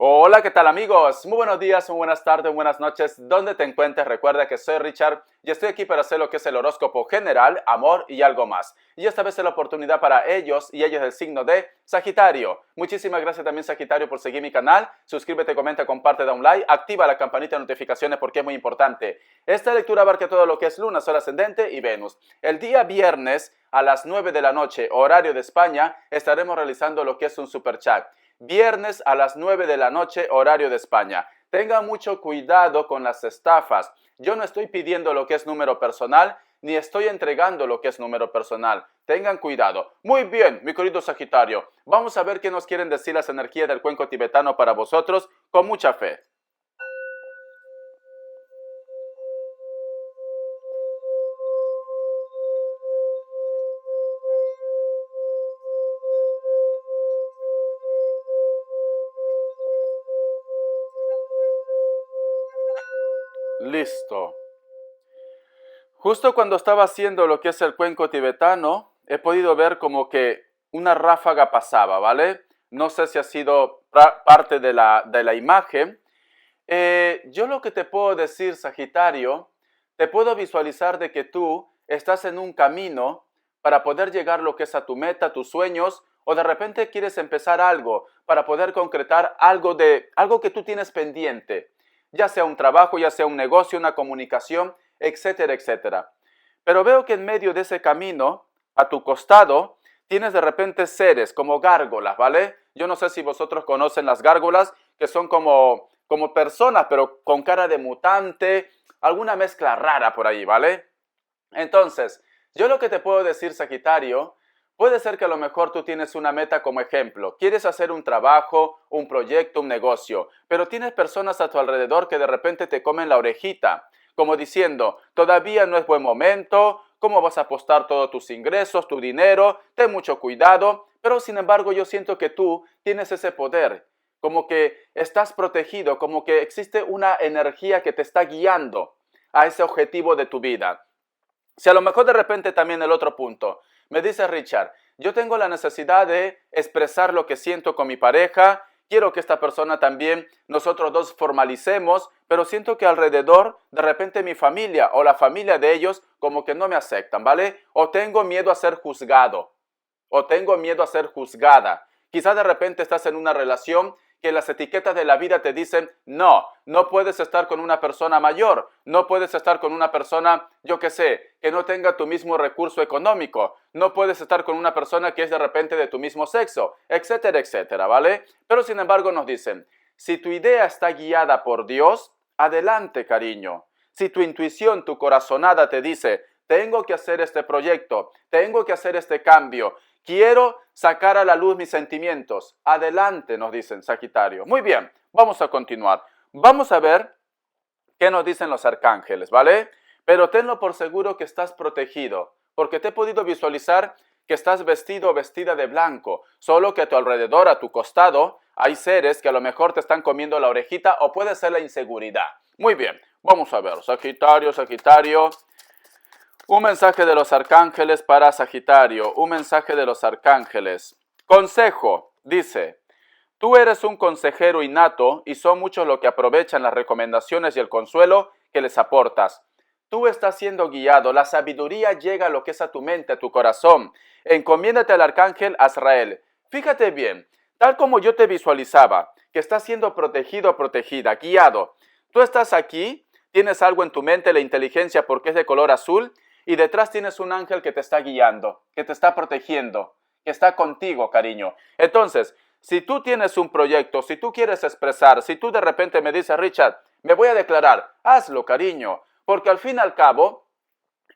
Hola, ¿qué tal amigos? Muy buenos días, muy buenas tardes, buenas noches. ¿Dónde te encuentres? Recuerda que soy Richard y estoy aquí para hacer lo que es el horóscopo general, amor y algo más. Y esta vez es la oportunidad para ellos y ellos del signo de Sagitario. Muchísimas gracias también Sagitario por seguir mi canal. Suscríbete, comenta, comparte, da un like, activa la campanita de notificaciones porque es muy importante. Esta lectura abarca todo lo que es Luna, Sol ascendente y Venus. El día viernes a las 9 de la noche, horario de España, estaremos realizando lo que es un super chat. Viernes a las 9 de la noche, horario de España. Tenga mucho cuidado con las estafas. Yo no estoy pidiendo lo que es número personal, ni estoy entregando lo que es número personal. Tengan cuidado. Muy bien, mi querido Sagitario. Vamos a ver qué nos quieren decir las energías del cuenco tibetano para vosotros con mucha fe. Listo. Justo cuando estaba haciendo lo que es el cuenco tibetano, he podido ver como que una ráfaga pasaba, ¿vale? No sé si ha sido parte de la imagen. Yo lo que te puedo decir, Sagitario, te puedo visualizar de que tú estás en un camino para poder llegar lo que es a tu meta, tus sueños, o de repente quieres empezar algo para poder concretar algo que tú tienes pendiente, ya sea un trabajo, ya sea un negocio, una comunicación, etcétera, etcétera. Pero veo que en medio de ese camino, a tu costado, tienes de repente seres como gárgolas, ¿vale? Yo no sé si vosotros conocen las gárgolas, que son como personas, pero con cara de mutante, alguna mezcla rara por ahí, ¿vale? Entonces, yo lo que te puedo decir, Sagitario, puede ser que a lo mejor tú tienes una meta como ejemplo, quieres hacer un trabajo, un proyecto, un negocio, pero tienes personas a tu alrededor que de repente te comen la orejita, como diciendo, todavía no es buen momento, ¿cómo vas a apostar todos tus ingresos, tu dinero? Ten mucho cuidado, pero sin embargo yo siento que tú tienes ese poder, como que estás protegido, como que existe una energía que te está guiando a ese objetivo de tu vida. Si a lo mejor de repente también el otro punto, me dice Richard, yo tengo la necesidad de expresar lo que siento con mi pareja, quiero que esta persona también, nosotros dos formalicemos, pero siento que alrededor de repente mi familia o la familia de ellos como que no me aceptan, ¿vale? O tengo miedo a ser juzgado, o tengo miedo a ser juzgada. Quizás de repente estás en una relación que las etiquetas de la vida te dicen, no, no puedes estar con una persona mayor, no puedes estar con una persona, yo qué sé, que no tenga tu mismo recurso económico, no puedes estar con una persona que es de repente de tu mismo sexo, etcétera, etcétera, ¿vale? Pero sin embargo nos dicen, si tu idea está guiada por Dios, adelante, cariño. Si tu intuición, tu corazonada te dice, tengo que hacer este proyecto, tengo que hacer este cambio, quiero sacar a la luz mis sentimientos. Adelante, nos dicen Sagitario. Muy bien, vamos a continuar. Vamos a ver qué nos dicen los arcángeles, ¿vale? Pero tenlo por seguro que estás protegido, porque te he podido visualizar que estás vestido o vestida de blanco, solo que a tu alrededor, a tu costado, hay seres que a lo mejor te están comiendo la orejita o puede ser la inseguridad. Muy bien, vamos a ver, Sagitario, Sagitario. Un mensaje de los arcángeles para Sagitario, un mensaje de los arcángeles. Consejo, dice, tú eres un consejero innato y son muchos los que aprovechan las recomendaciones y el consuelo que les aportas. Tú estás siendo guiado, la sabiduría llega a lo que es a tu mente, a tu corazón. Encomiéndate al arcángel Azrael. Fíjate bien, tal como yo te visualizaba, que estás siendo protegido, protegida, guiado. Tú estás aquí, tienes algo en tu mente, la inteligencia porque es de color azul, y detrás tienes un ángel que te está guiando, que te está protegiendo, que está contigo, cariño. Entonces, si tú tienes un proyecto, si tú quieres expresar, si tú de repente me dices, Richard, me voy a declarar, hazlo, cariño, porque al fin y al cabo,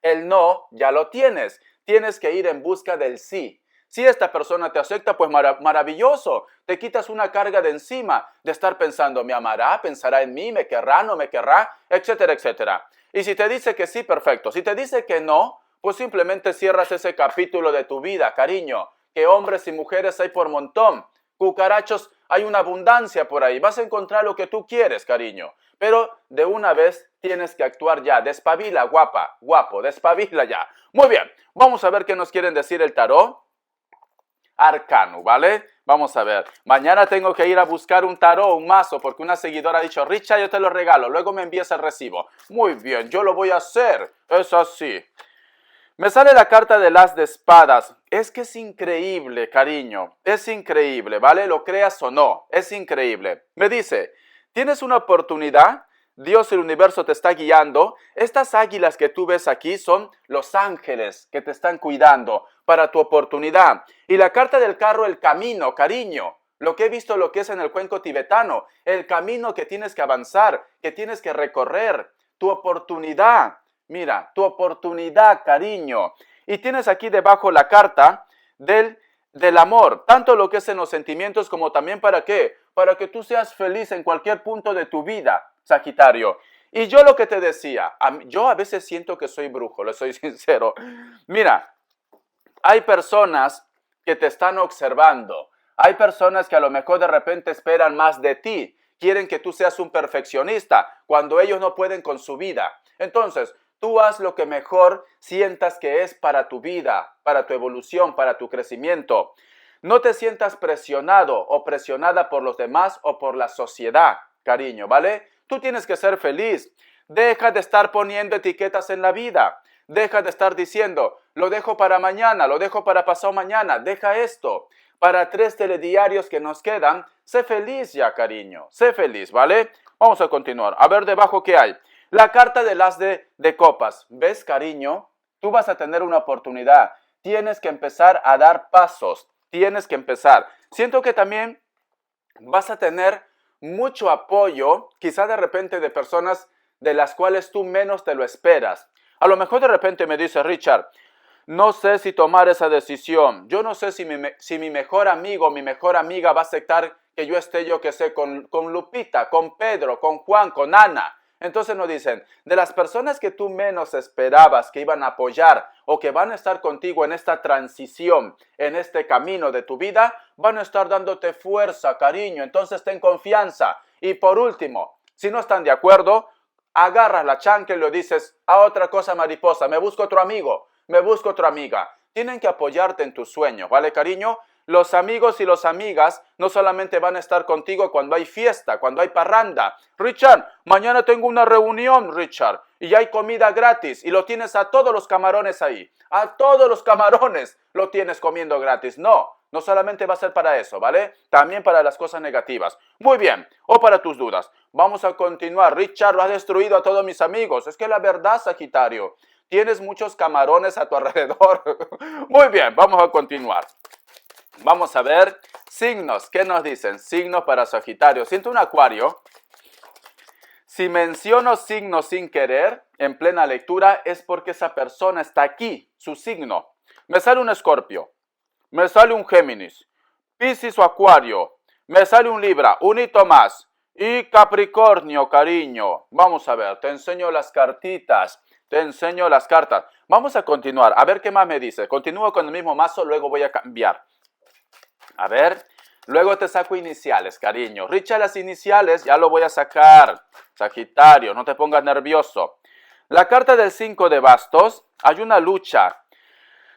el no ya lo tienes. Tienes que ir en busca del sí. Si esta persona te acepta, pues maravilloso. Te quitas una carga de encima de estar pensando, ¿me amará? ¿Pensará en mí? ¿Me querrá? ¿No me querrá? Etcétera, etcétera. Y si te dice que sí, perfecto. Si te dice que no, pues simplemente cierras ese capítulo de tu vida, cariño. Que hombres y mujeres hay por montón. Cucarachos hay una abundancia por ahí. Vas a encontrar lo que tú quieres, cariño. Pero de una vez tienes que actuar ya. Despabila, guapa, guapo, despabila ya. Muy bien, vamos a ver qué nos quieren decir el tarot. arcano, ¿vale? Vamos a ver. Mañana tengo que ir a buscar un tarot, un mazo, porque una seguidora ha dicho, Richard, yo te lo regalo, luego me envías el recibo. Muy bien, yo lo voy a hacer. Es así. Me sale la carta del as de espadas. Es que es increíble, cariño. Es increíble, ¿vale? Lo creas o no. Es increíble. Me dice, tienes una oportunidad. Dios, el universo te está guiando. Estas águilas que tú ves aquí son los ángeles que te están cuidando para tu oportunidad. Y la carta del carro, el camino, cariño. Lo que he visto, lo que es en el cuenco tibetano. El camino que tienes que avanzar, que tienes que recorrer. Tu oportunidad. Mira, tu oportunidad, cariño. Y tienes aquí debajo la carta del amor, tanto lo que es en los sentimientos como también para qué, para que tú seas feliz en cualquier punto de tu vida, Sagitario. Y yo lo que te decía, yo a veces siento que soy brujo, le soy sincero. Mira, hay personas que te están observando, hay personas que a lo mejor de repente esperan más de ti, quieren que tú seas un perfeccionista cuando ellos no pueden con su vida. Entonces, tú haz lo que mejor sientas que es para tu vida, para tu evolución, para tu crecimiento. No te sientas presionado o presionada por los demás o por la sociedad, cariño, ¿vale? Tú tienes que ser feliz. Deja de estar poniendo etiquetas en la vida. Deja de estar diciendo, lo dejo para mañana, lo dejo para pasado mañana. Deja esto. Para 3 telediarios que nos quedan, sé feliz ya, cariño. Sé feliz, ¿vale? Vamos a continuar. A ver debajo qué hay. La carta del as de copas. ¿Ves, cariño? Tú vas a tener una oportunidad. Tienes que empezar a dar pasos. Tienes que empezar. Siento que también vas a tener mucho apoyo, quizá de repente de personas de las cuales tú menos te lo esperas. A lo mejor de repente me dice, Richard, no sé si tomar esa decisión. Yo no sé si mi mejor amigo o mi mejor amiga va a aceptar que yo esté, yo que sé, con Lupita, con Pedro, con Juan, con Ana. Entonces nos dicen, de las personas que tú menos esperabas que iban a apoyar o que van a estar contigo en esta transición, en este camino de tu vida, van a estar dándote fuerza, cariño. Entonces ten confianza. Y por último, si no están de acuerdo, agarras la chancla y le dices a otra cosa mariposa, me busco otro amigo, me busco otra amiga. Tienen que apoyarte en tus sueños, ¿vale, cariño? Los amigos y las amigas no solamente van a estar contigo cuando hay fiesta, cuando hay parranda. Richard, mañana tengo una reunión, Richard, y hay comida gratis y lo tienes a todos los camarones ahí. A todos los camarones lo tienes comiendo gratis. No, no solamente va a ser para eso, ¿vale? También para las cosas negativas. Muy bien, o para tus dudas. Vamos a continuar. Richard, lo has destruido a todos mis amigos. Es que la verdad, Sagitario, tienes muchos camarones a tu alrededor. Muy bien, vamos a continuar. Vamos a ver signos. ¿Qué nos dicen? Signos para Sagitario. Siento un Acuario. Si menciono signos sin querer en plena lectura es porque esa persona está aquí, su signo. Me sale un Escorpio. Me sale un Géminis. Piscis o Acuario. Me sale un Libra. Un hito más. Y Capricornio, cariño. Vamos a ver. Te enseño las cartitas. Te enseño las cartas. Vamos a continuar. A ver qué más me dice. Continúo con el mismo mazo. Luego voy a cambiar. A ver, luego te saco iniciales, cariño. Richard, las iniciales ya lo voy a sacar. Sagitario, no te pongas nervioso. La carta del 5 de bastos, hay una lucha.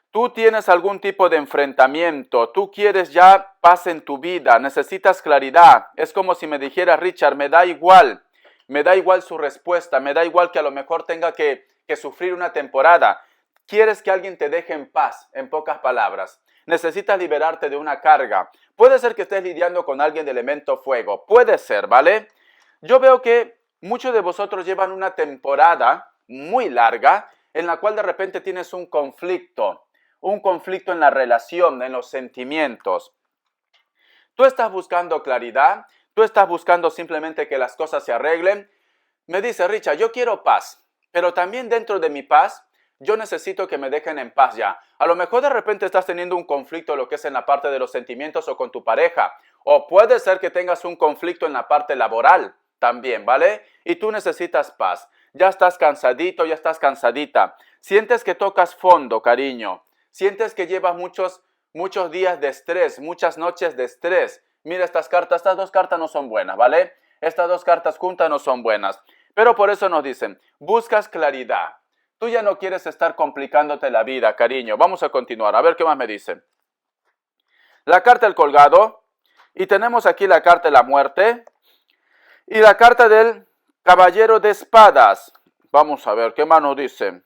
Tú tienes algún tipo de enfrentamiento. Tú quieres ya paz en tu vida. Necesitas claridad. Es como si me dijera, Richard, me da igual. Me da igual su respuesta. Me da igual que a lo mejor tenga que sufrir una temporada. Quieres que alguien te deje en paz, en pocas palabras. Necesitas liberarte de una carga. Puede ser que estés lidiando con alguien de elemento fuego. Puede ser, ¿vale? Yo veo que muchos de vosotros llevan una temporada muy larga en la cual de repente tienes un conflicto en la relación, en los sentimientos. Tú estás buscando claridad, tú estás buscando simplemente que las cosas se arreglen. Me dice, Richard, yo quiero paz, pero también dentro de mi paz, yo necesito que me dejen en paz ya. A lo mejor de repente estás teniendo un conflicto lo que es en la parte de los sentimientos o con tu pareja. O puede ser que tengas un conflicto en la parte laboral también, ¿vale? Y tú necesitas paz. Ya estás cansadito, ya estás cansadita. Sientes que tocas fondo, cariño. Sientes que llevas muchos días de estrés, muchas noches de estrés. Mira estas dos cartas no son buenas, ¿vale? Estas dos cartas juntas no son buenas. Pero por eso nos dicen, buscas claridad. Tú ya no quieres estar complicándote la vida, cariño. Vamos a continuar. A ver qué más me dicen. la carta del colgado, y tenemos aquí la carta de la muerte, y la carta del caballero de espadas. Vamos a ver, ¿qué más nos dice?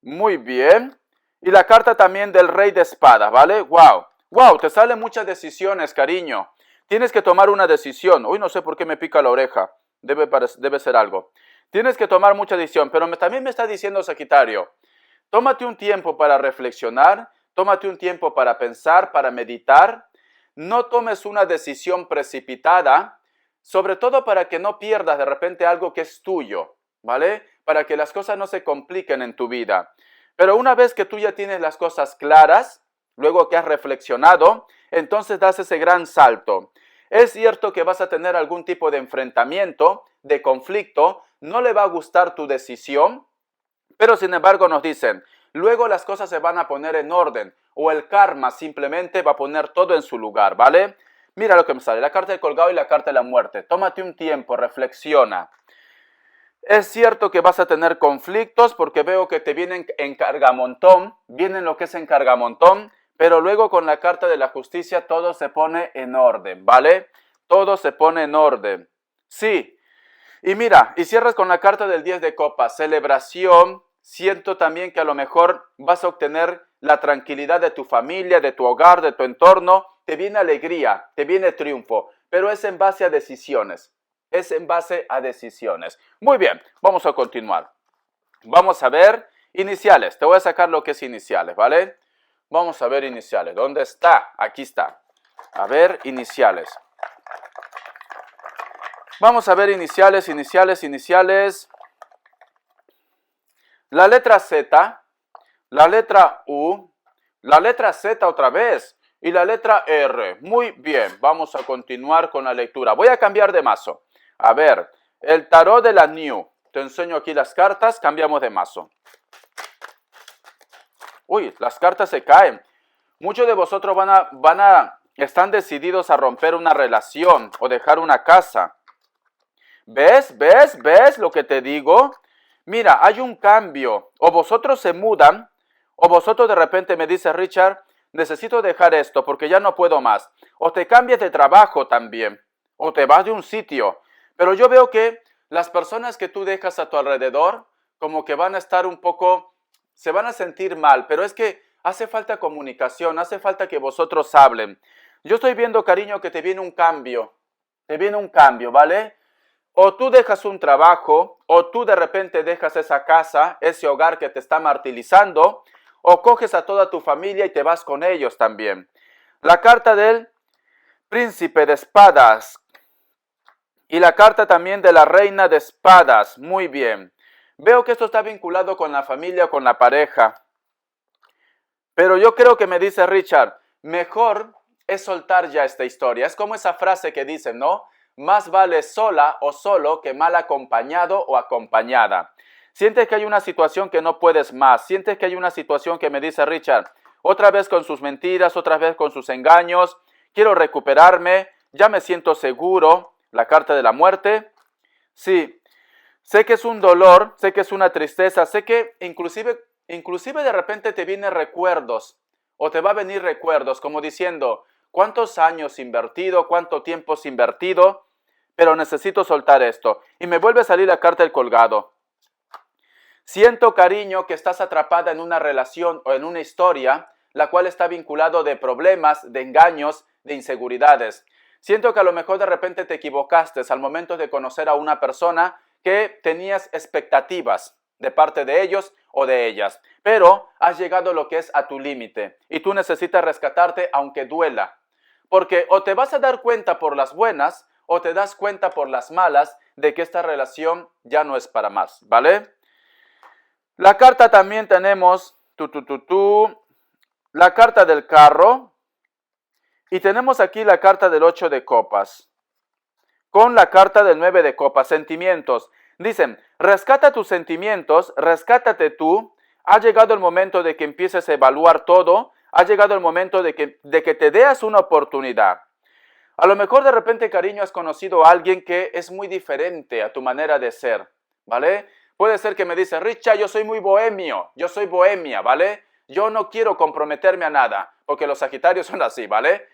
Muy bien. Y la carta también del rey de espadas, ¿vale? ¡Wow! ¡Wow! Te salen muchas decisiones, cariño. Tienes que tomar una decisión. Uy, no sé por qué me pica la oreja. Debe ser algo. Tienes que tomar mucha decisión. Pero también me está diciendo Sagitario, tómate un tiempo para reflexionar, tómate un tiempo para pensar, para meditar. No tomes una decisión precipitada, sobre todo para que no pierdas de repente algo que es tuyo, ¿vale? Para que las cosas no se compliquen en tu vida. Pero una vez que tú ya tienes las cosas claras, luego que has reflexionado, entonces das ese gran salto. Es cierto que vas a tener algún tipo de enfrentamiento, de conflicto, no le va a gustar tu decisión, pero sin embargo nos dicen, luego las cosas se van a poner en orden o el karma simplemente va a poner todo en su lugar, ¿vale? Mira lo que me sale, la carta del colgado y la carta de la muerte. Tómate un tiempo, reflexiona. Es cierto que vas a tener conflictos porque veo que te vienen en cargamontón, vienen lo que es en cargamontón, pero luego con la carta de la justicia todo se pone en orden, ¿vale? Todo se pone en orden. Sí. Y mira, y cierras con la carta del 10 de copas, celebración. Siento también que a lo mejor vas a obtener la tranquilidad de tu familia, de tu hogar, de tu entorno. Te viene alegría, te viene triunfo, pero es en base a decisiones. Es en base a decisiones. Muy bien, vamos a continuar. Vamos a ver iniciales. Te voy a sacar lo que es iniciales, ¿vale? Vamos a ver iniciales. ¿Dónde está? Aquí está. A ver, iniciales. Vamos a ver iniciales. La letra Z, la letra U, la letra Z otra vez y la letra R. Muy bien, vamos a continuar con la lectura. Voy a cambiar de mazo. A ver, el tarot de la New. Te enseño aquí las cartas, cambiamos de mazo. Uy, las cartas se caen. Muchos de vosotros están decididos a romper una relación o dejar una casa. ¿Ves lo que te digo? Mira, hay un cambio. O vosotros se mudan, o vosotros de repente me dice Richard, necesito dejar esto porque ya no puedo más. O te cambias de trabajo también, o te vas de un sitio. Pero yo veo que las personas que tú dejas a tu alrededor, como que van a estar un poco, se van a sentir mal, pero es que hace falta comunicación, hace falta que vosotros hablen. Yo estoy viendo, cariño, que te viene un cambio, ¿vale? O tú dejas un trabajo, o tú de repente dejas esa casa, ese hogar que te está martirizando, o coges a toda tu familia y te vas con ellos también. La carta del príncipe de espadas y la carta también de la reina de espadas. Muy bien. Veo que esto está vinculado con la familia, con la pareja. Pero yo creo que me dice Richard, mejor es soltar ya esta historia. Es como esa frase que dicen, ¿no? Más vale sola o solo que mal acompañado o acompañada. Sientes que hay una situación que no puedes más. Sientes que hay una situación que me dice Richard, otra vez con sus mentiras, otra vez con sus engaños. Quiero recuperarme, ya me siento seguro. La carta de la muerte. Sí, sé que es un dolor, sé que es una tristeza, sé que inclusive de repente te vienen recuerdos o te va a venir recuerdos como diciendo, ¿cuántos años invertido? ¿Cuánto tiempo has invertido? Pero necesito soltar esto. Y me vuelve a salir la carta del colgado. Siento, cariño, que estás atrapada en una relación o en una historia, la cual está vinculado de problemas, de engaños, de inseguridades. Siento que a lo mejor de repente te equivocaste al momento de conocer a una persona que tenías expectativas de parte de ellos o de ellas, pero has llegado a lo que es a tu límite y tú necesitas rescatarte aunque duela, porque o te vas a dar cuenta por las buenas o te das cuenta por las malas de que esta relación ya no es para más, ¿vale? La carta también tenemos, la carta del carro. Y tenemos aquí la carta del 8 de copas, con la carta del 9 de copas, sentimientos. Dicen, rescata tus sentimientos, rescátate tú. Ha llegado el momento de que empieces a evaluar todo. Ha llegado el momento de que te des una oportunidad. A lo mejor de repente, cariño, has conocido a alguien que es muy diferente a tu manera de ser, ¿vale? Puede ser que me dice, Richard, yo soy muy bohemio, yo soy bohemia, ¿vale? Yo no quiero comprometerme a nada. porque los Sagitarios son así, ¿vale?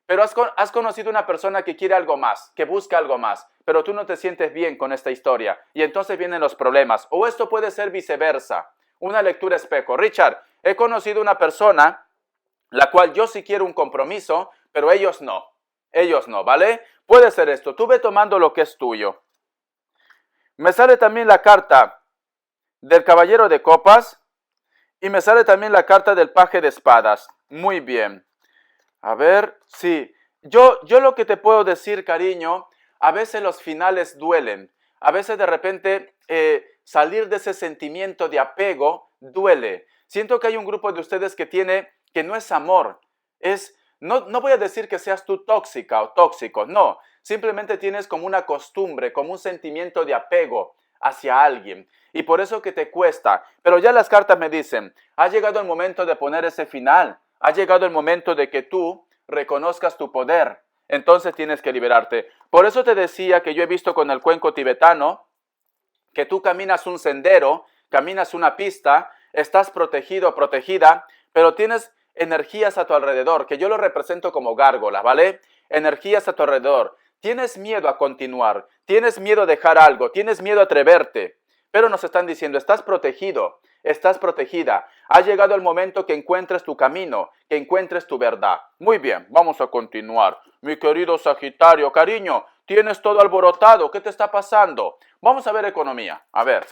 Pero has conocido una persona que quiere algo más, que busca algo más, pero tú no te sientes bien con esta historia y entonces vienen los problemas. O esto puede ser viceversa, una lectura espejo. Richard, he conocido una persona la cual yo sí quiero un compromiso, pero ellos no, ¿vale? Puede ser esto, tú ve tomando lo que es tuyo. Me sale también la carta del Caballero de Copas y me sale también la carta del Paje de Espadas. Muy bien. A ver, sí. Yo lo que te puedo decir, cariño, a veces los finales duelen. A veces de repente salir de ese sentimiento de apego duele. Siento que hay un grupo de ustedes que no es amor. No voy a decir que seas tú tóxica o tóxico, no. Simplemente tienes como una costumbre, como un sentimiento de apego hacia alguien. Y por eso que te cuesta. Pero ya las cartas me dicen, ha llegado el momento de poner ese final. Ha llegado el momento de que tú reconozcas tu poder. Entonces tienes que liberarte. Por eso te decía que yo he visto con el cuenco tibetano que tú caminas un sendero, caminas una pista, estás protegido o protegida, pero tienes energías a tu alrededor, que yo lo represento como gárgolas, ¿vale? Energías a tu alrededor. Tienes miedo a continuar, tienes miedo a dejar algo, tienes miedo a atreverte, pero nos están diciendo, estás protegido, estás protegida. Ha llegado el momento que encuentres tu camino, que encuentres tu verdad. Muy bien, vamos a continuar. Mi querido Sagitario, cariño, tienes todo alborotado, ¿qué te está pasando? Vamos a ver economía, a ver.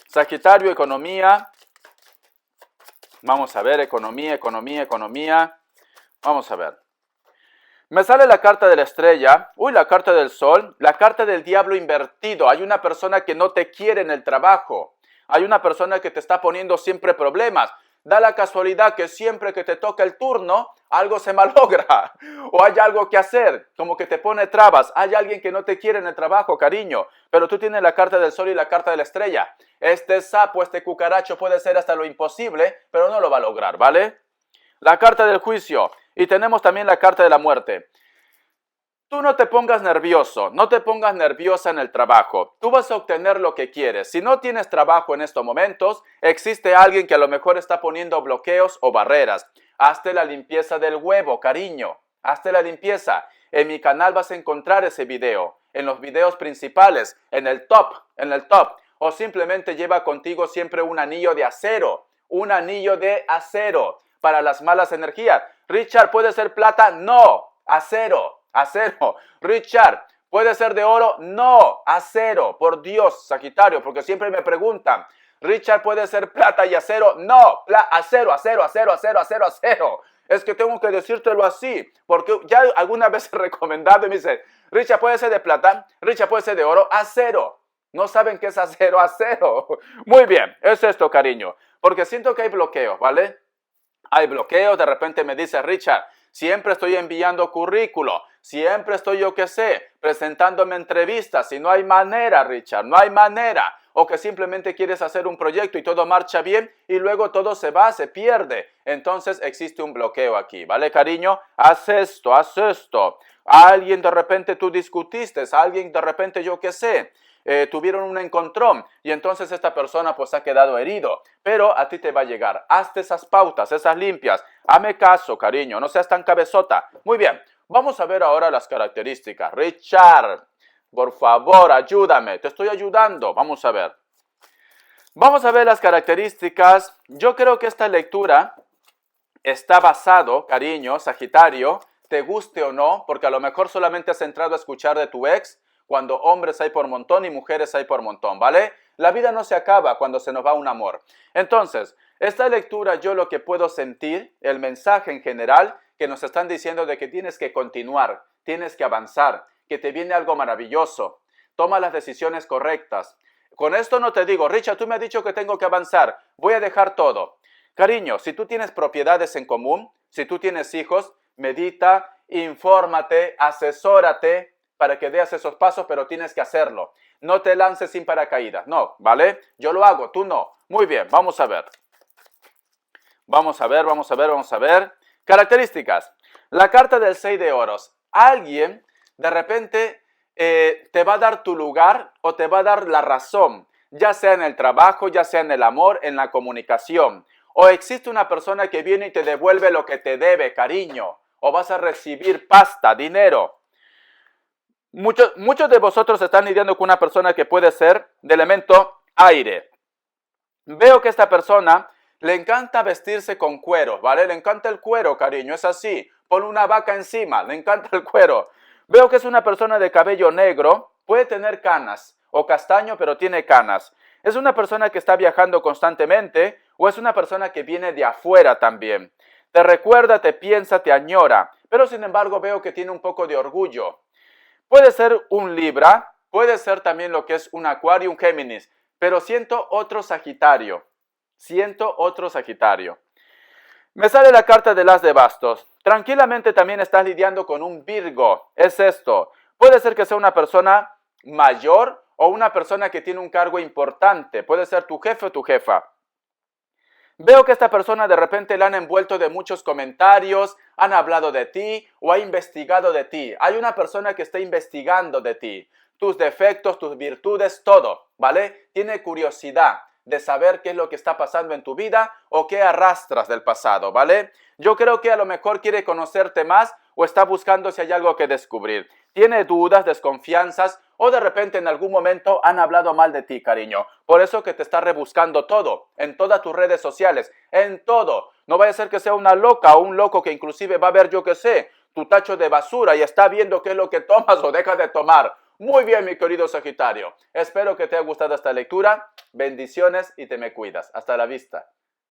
Sagitario, economía. Vamos a ver, economía. Vamos a ver. Me sale la carta de la estrella, la carta del sol, la carta del diablo invertido. Hay una persona que no te quiere en el trabajo. Hay una persona que te está poniendo siempre problemas. Da la casualidad que siempre que te toca el turno, algo se malogra. O hay algo que hacer, como que te pone trabas. Hay alguien que no te quiere en el trabajo, cariño. Pero tú tienes la carta del sol y la carta de la estrella. Este sapo, este cucaracho puede ser hasta lo imposible, pero no lo va a lograr, ¿vale? La carta del juicio. Y tenemos también la carta de la muerte. Tú no te pongas nervioso, no te pongas nerviosa en el trabajo. Tú vas a obtener lo que quieres. Si no tienes trabajo en estos momentos, existe alguien que a lo mejor está poniendo bloqueos o barreras. Hazte la limpieza del huevo, cariño. Hazte la limpieza. En mi canal vas a encontrar ese video. En los videos principales, en el top. O simplemente lleva contigo siempre un anillo de acero. Un anillo de acero para las malas energías. Richard, ¿puede ser plata? No, acero. Richard, ¿puede ser de oro? No, acero. Por Dios, Sagitario, porque siempre me preguntan, Richard, ¿puede ser plata y acero? No, acero. Es que tengo que decírtelo así, porque ya alguna vez he recomendado y me dicen, Richard, ¿puede ser de plata? Richard, ¿puede ser de oro? Acero. ¿No saben qué es acero? Acero. Muy bien, es esto, cariño, porque siento que hay bloqueos, ¿vale? Hay bloqueos, de repente me dice Richard, siempre estoy enviando currículo, siempre estoy, presentándome entrevistas y no hay manera, Richard, no hay manera. O que simplemente quieres hacer un proyecto y todo marcha bien y luego todo se va, se pierde. Entonces existe un bloqueo aquí, ¿vale, cariño? Haz esto. Alguien de repente tú discutiste, alguien de repente tuvieron un encontrón y entonces esta persona pues ha quedado herido, pero a ti te va a llegar. Hazte esas pautas, esas limpias. Hazme caso, cariño, no seas tan cabezota. Muy bien, vamos a ver ahora las características. Richard, por favor, ayúdame, te estoy ayudando. Vamos a ver. Vamos a ver las características. Yo creo que esta lectura está basado, cariño, Sagitario, te guste o no, porque a lo mejor solamente has entrado a escuchar de tu ex, cuando hombres hay por montón y mujeres hay por montón, ¿vale? La vida no se acaba cuando se nos va un amor. Entonces, esta lectura yo lo que puedo sentir, el mensaje en general, que nos están diciendo de que tienes que continuar, tienes que avanzar, que te viene algo maravilloso. Toma las decisiones correctas. Con esto no te digo, Richard, tú me has dicho que tengo que avanzar, voy a dejar todo. Cariño, si tú tienes propiedades en común, si tú tienes hijos, medita, infórmate, asesórate, para que des esos pasos, pero tienes que hacerlo. No te lances sin paracaídas, no, ¿vale? Yo lo hago, tú no. Muy bien, vamos a ver. Vamos a ver. Características. La carta del 6 de oros. Alguien, de repente, te va a dar tu lugar o te va a dar la razón, ya sea en el trabajo, ya sea en el amor, en la comunicación. O existe una persona que viene y te devuelve lo que te debe, cariño. O vas a recibir pasta, dinero. Muchos de vosotros están lidiando con una persona que puede ser de elemento aire. Veo que esta persona le encanta vestirse con cuero, ¿vale? Le encanta el cuero, cariño, es así. Pon una vaca encima, le encanta el cuero. Veo que es una persona de cabello negro, puede tener canas o castaño, pero tiene canas. ¿Es una persona que está viajando constantemente o es una persona que viene de afuera también? Te recuerda, te piensa, te añora, pero sin embargo veo que tiene un poco de orgullo. Puede ser un Libra, puede ser también lo que es un Acuario, un Géminis, pero siento otro Sagitario. Siento otro Sagitario. Me sale la carta del As de Bastos. Tranquilamente también estás lidiando con un Virgo. Es esto. Puede ser que sea una persona mayor o una persona que tiene un cargo importante. Puede ser tu jefe o tu jefa. Veo que esta persona de repente la han envuelto de muchos comentarios, han hablado de ti o ha investigado de ti. Hay una persona que está investigando de ti, tus defectos, tus virtudes, todo, ¿vale? Tiene curiosidad de saber qué es lo que está pasando en tu vida o qué arrastras del pasado, ¿vale? Yo creo que a lo mejor quiere conocerte más o está buscando si hay algo que descubrir. Tiene dudas, desconfianzas o de repente en algún momento han hablado mal de ti, cariño. Por eso que te está rebuscando todo, en todas tus redes sociales, en todo. No vaya a ser que sea una loca o un loco que inclusive va a ver, yo qué sé, tu tacho de basura y está viendo qué es lo que tomas o dejas de tomar. Muy bien, mi querido Sagitario. Espero que te haya gustado esta lectura. Bendiciones y te me cuidas. Hasta la vista.